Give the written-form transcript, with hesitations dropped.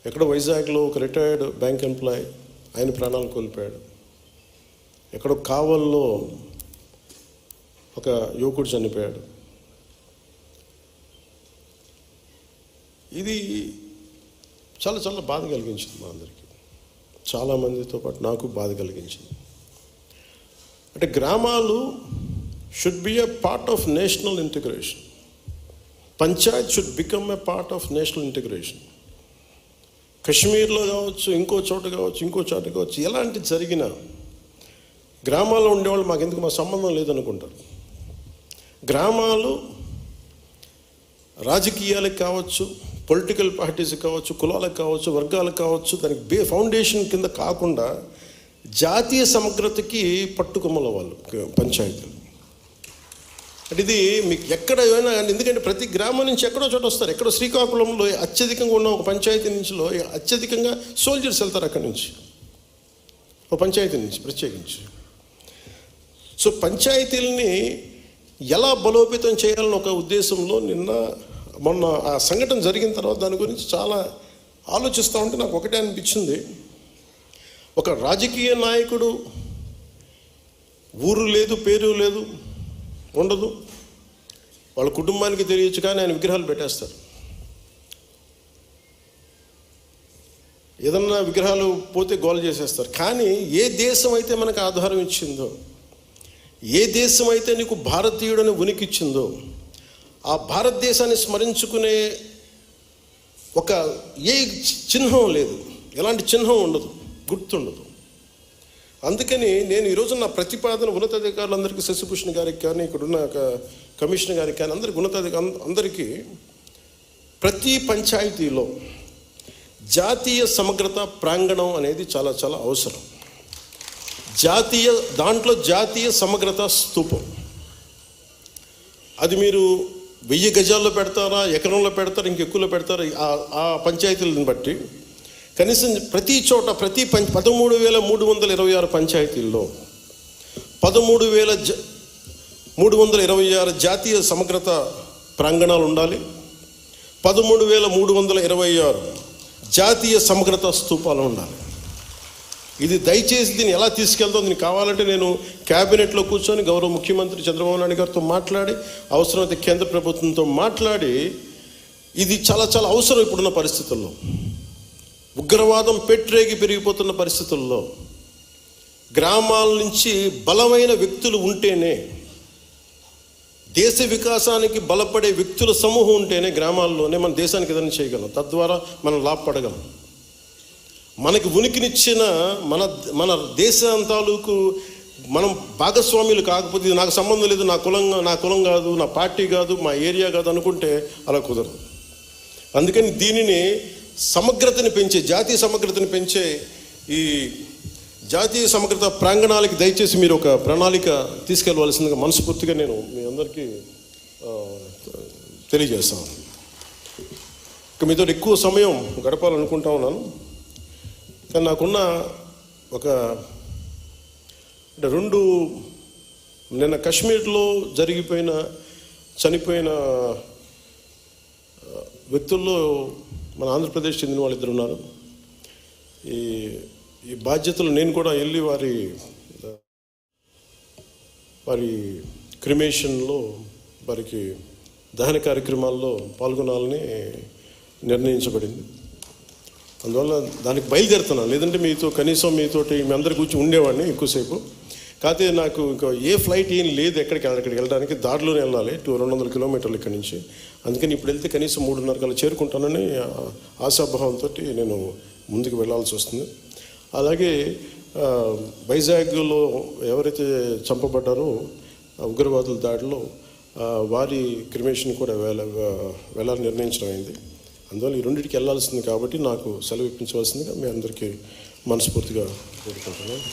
ఎక్కడో వైజాగ్లో ఒక రిటైర్డ్ బ్యాంక్ ఎంప్లాయ్ ఆయన ప్రాణాలు కోల్పోయాడు. ఎక్కడో కావల్లో ఒక యువకుడు చనిపోయాడు. ఇది చాలా చాలా బాధ కలిగించింది మా అందరికీ, చాలామందితో పాటు నాకు బాధ కలిగించింది. అంటే గ్రామాలు should be a part of national integration. Panchayat should become a part of national integration. కశ్మీర్లో కావచ్చు, ఇంకో చోట కావచ్చు, ఎలాంటి జరిగినా గ్రామాల్లో ఉండేవాళ్ళు మాకెందుకు, మా సంబంధం లేదనుకుంటారు. గ్రామాలు రాజకీయాలకు కావచ్చు, పొలిటికల్ పార్టీస్ కావచ్చు, కులాలకు కావచ్చు, వర్గాలకు కావచ్చు, దానికి ఫౌండేషన్ కింద కాకుండా జాతీయ సమగ్రతకి పట్టుకొమ్మల వాళ్ళు పంచాయతీలు. అంటే ఇది మీకు ఎక్కడ ఏమైనా, ఎందుకంటే ప్రతి గ్రామం నుంచి ఎక్కడో చోట వస్తారు. ఎక్కడో శ్రీకాకుళంలో అత్యధికంగా ఉన్న ఒక పంచాయతీ నుంచిలో అత్యధికంగా సోల్జర్స్ వెళ్తారు అక్కడి నుంచి, ఒక పంచాయతీ నుంచి ప్రత్యేకించి. సో పంచాయతీలని ఎలా బలోపేతం చేయాలని ఒక ఉద్దేశంలో మొన్న ఆ సంఘటన జరిగిన తర్వాత దాని గురించి చాలా ఆలోచిస్తూ ఉంటే నాకు ఒకటే అనిపించింది. ఒక రాజకీయ నాయకుడు ఊరు లేదు, పేరు లేదు, ఉండదు, వాళ్ళ కుటుంబానికి తెలియచ్చు, కానీ ఆయన విగ్రహాలు పెట్టేస్తారు. ఏదన్నా విగ్రహాలు పోతే గోల చేసేస్తారు. కానీ ఏ దేశం అయితే మనకు ఆధారం ఇచ్చిందో, ఏ దేశం అయితే నీకు భారతీయుడని ఉనికిచ్చిందో, ఆ భారతదేశాన్ని స్మరించుకునే ఒక ఏ చిహ్నం లేదు, ఎలాంటి చిహ్నం ఉండదు, గుర్తుండదు. అందుకని నేను ఈరోజు నా ప్రతిపాదన ఉన్నతాధికారులందరికీ, శశిభూషణ్ గారికి కానీ, ఇక్కడున్న కమిషనర్ గారికి కానీ, అందరికీ ప్రతి పంచాయతీలో జాతీయ సమగ్రత ప్రాంగణం అనేది చాలా చాలా అవసరం. దాంట్లో జాతీయ సమగ్రత స్తూపం. అది మీరు 1000 గజాల్లో పెడతారా, ఎకరంలో పెడతారా, ఇంకెక్కువలో పెడతారా, ఆ పంచాయతీలను బట్టి కనీసం ప్రతి చోట 13,326 పంచాయతీల్లో 13,326 జాతీయ సమగ్రత ప్రాంగణాలు ఉండాలి. 13,326 జాతీయ సమగ్రత స్తూపాలు ఉండాలి. ఇది దయచేసి దీన్ని ఎలా తీసుకెళ్తాం, దీనికి కావాలంటే నేను క్యాబినెట్లో కూర్చొని గౌరవ ముఖ్యమంత్రి చంద్రబాబు నాయుడు గారితో మాట్లాడి, అవసరమైతే కేంద్ర ప్రభుత్వంతో మాట్లాడి, ఇది చాలా చాలా అవసరం. ఇప్పుడున్న పరిస్థితుల్లో, ఉగ్రవాదం పెట్రేగి పెరిగిపోతున్న పరిస్థితుల్లో గ్రామాల నుంచి బలమైన వ్యక్తులు ఉంటేనే, దేశ వికాసానికి బలపడే వ్యక్తుల సమూహం ఉంటేనే గ్రామాల్లోనే మన దేశానికి ఏదైనా చేయగలం, తద్వారా మనం లాభపడగలం. మనకి ఉనికినిచ్చిన మన దేశం తాలూకు మనం భాగస్వాములు కాకపోతే, ఇది నాకు సంబంధం లేదు, నా కులం కాదు, నా పార్టీ కాదు, మా ఏరియా కాదు అనుకుంటే అలా కుదరదు. అందుకని దీనిని సమగ్రతని పెంచే, జాతీయ సమగ్రతని పెంచే ఈ జాతీయ సమగ్రత ప్రాంగణాలకి దయచేసి మీరు ఒక ప్రణాళిక తీసుకెళ్ళవలసిందిగా మనస్ఫూర్తిగా నేను మీ అందరికీ తెలియజేస్తాను. ఇక మీతో ఎక్కువ సమయం గడపాలనుకుంటా ఉన్నాను. కానీ నాకున్న ఒక నిన్న కాశ్మీర్లో చనిపోయిన వ్యక్తుల్లో మన ఆంధ్రప్రదేశ్ చెందిన వాళ్ళు 2 ఉన్నారు. ఈ బాధ్యతలు నేను కూడా వెళ్ళి వారి క్రిమేషన్లో, వారికి దహన కార్యక్రమాల్లో పాల్గొనాలని నిర్ణయించబడింది. అందువల్ల దానికి బయలుదేరుతున్నాను. లేదంటే మీతోటి మీ అందరి గురించి ఉండేవాడిని ఎక్కువసేపు. కాకపోతే నాకు ఇంకా ఏ ఫ్లైట్ ఏం లేదు అక్కడికి వెళ్ళడానికి, దారిలోనే వెళ్ళాలి 200 కిలోమీటర్లు ఇక్కడి నుంచి. అందుకని ఇప్పుడు వెళ్తే కనీసం 3:30 కల్లా చేరుకుంటానని ఆశాభావంతో నేను ముందుకు వెళ్ళాల్సి వస్తుంది. అలాగే వైజాగ్లో ఎవరైతే చంపబడ్డారో ఉగ్రవాదుల దాడిలో, వారి క్రిమేషన్ కూడా వెళ్ళాలని నిర్ణయించడం అయింది. అందువల్ల ఈ రెండింటికి వెళ్ళాల్సింది కాబట్టి నాకు సెలవు ఇప్పించవలసిందిగా మీ అందరికీ మనస్ఫూర్తిగా కోరుకుంటున్నాను.